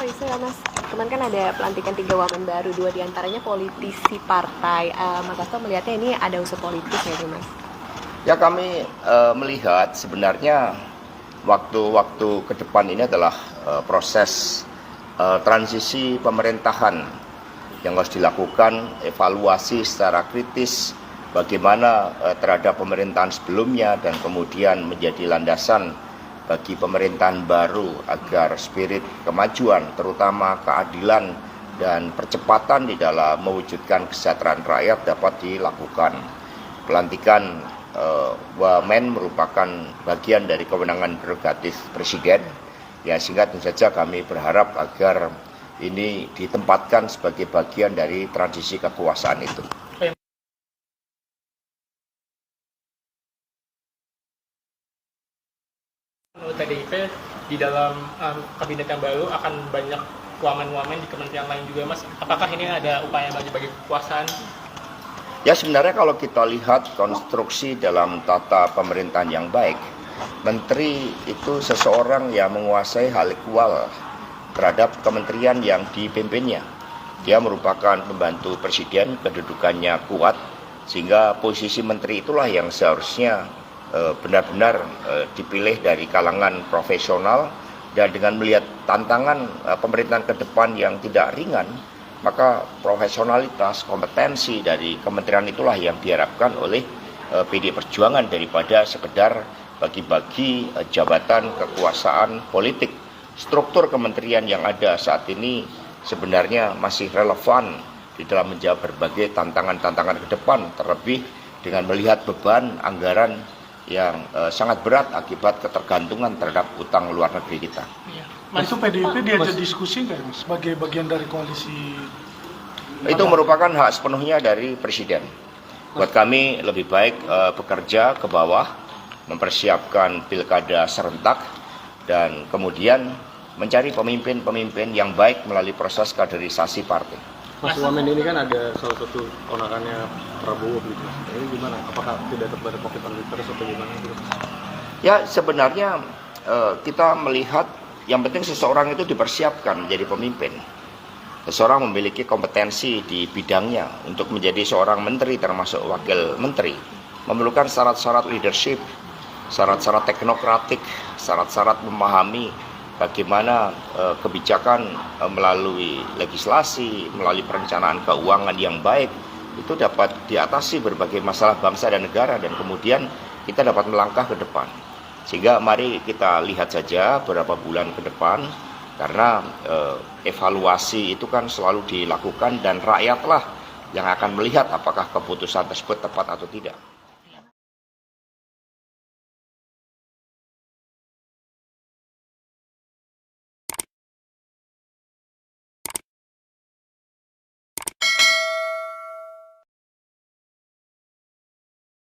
isu ya Mas, kemarin kan ada pelantikan 3 wamen baru, 2 diantaranya politisi partai. Mas Hasto melihatnya ini ada unsur politis ya Mas? Ya kami melihat sebenarnya waktu-waktu ke depan ini adalah proses transisi pemerintahan yang harus dilakukan, evaluasi secara kritis bagaimana terhadap pemerintahan sebelumnya dan kemudian menjadi landasan bagi pemerintahan baru agar spirit kemajuan, terutama keadilan dan percepatan di dalam mewujudkan kesejahteraan rakyat dapat dilakukan. Pelantikan wamen merupakan bagian dari kewenangan prerogatif Presiden, ya, sehingga tentu saja kami berharap agar ini ditempatkan sebagai bagian dari transisi kekuasaan itu. Menurut PDIP di dalam kabinet yang baru akan banyak wamen-wamen di kementerian lain juga, Mas. Apakah ini ada upaya bagi-bagi kekuasaan? Ya, sebenarnya kalau kita lihat konstruksi dalam tata pemerintahan yang baik, menteri itu seseorang yang menguasai hal ekwal terhadap kementerian yang dipimpinnya. Dia merupakan pembantu presiden, kedudukannya kuat, sehingga posisi menteri itulah yang seharusnya benar-benar dipilih dari kalangan profesional, dan dengan melihat tantangan pemerintahan ke depan yang tidak ringan, maka profesionalitas, kompetensi dari kementerian itulah yang diharapkan oleh PD Perjuangan daripada sekedar bagi-bagi jabatan kekuasaan politik. Struktur kementerian yang ada saat ini sebenarnya masih relevan di dalam menjawab berbagai tantangan-tantangan ke depan, terlebih dengan melihat beban anggaran yang sangat berat akibat ketergantungan terhadap utang luar negeri kita. Ya. Mas, itu PDIP diajak diskusi nggak Mas, sebagai bagian dari koalisi? Itu merupakan hak sepenuhnya dari Presiden. Buat kami lebih baik bekerja ke bawah, mempersiapkan pilkada serentak, dan kemudian mencari pemimpin-pemimpin yang baik melalui proses kaderisasi partai. Mas, wamen ini kan ada salah satu ponakannya Prabowo gitu. Ini gimana? Apakah tidak terbatas pocket terus atau gimana gitu? Ya, sebenarnya kita melihat yang penting seseorang itu dipersiapkan menjadi pemimpin. Seseorang memiliki kompetensi di bidangnya untuk menjadi seorang menteri termasuk wakil menteri. Memerlukan syarat-syarat leadership, syarat-syarat teknokratik, syarat-syarat memahami bagaimana kebijakan melalui legislasi, melalui perencanaan keuangan yang baik, itu dapat diatasi berbagai masalah bangsa dan negara, dan kemudian kita dapat melangkah ke depan. Sehingga mari kita lihat saja beberapa bulan ke depan, karena evaluasi itu kan selalu dilakukan dan rakyatlah yang akan melihat apakah keputusan tersebut tepat atau tidak.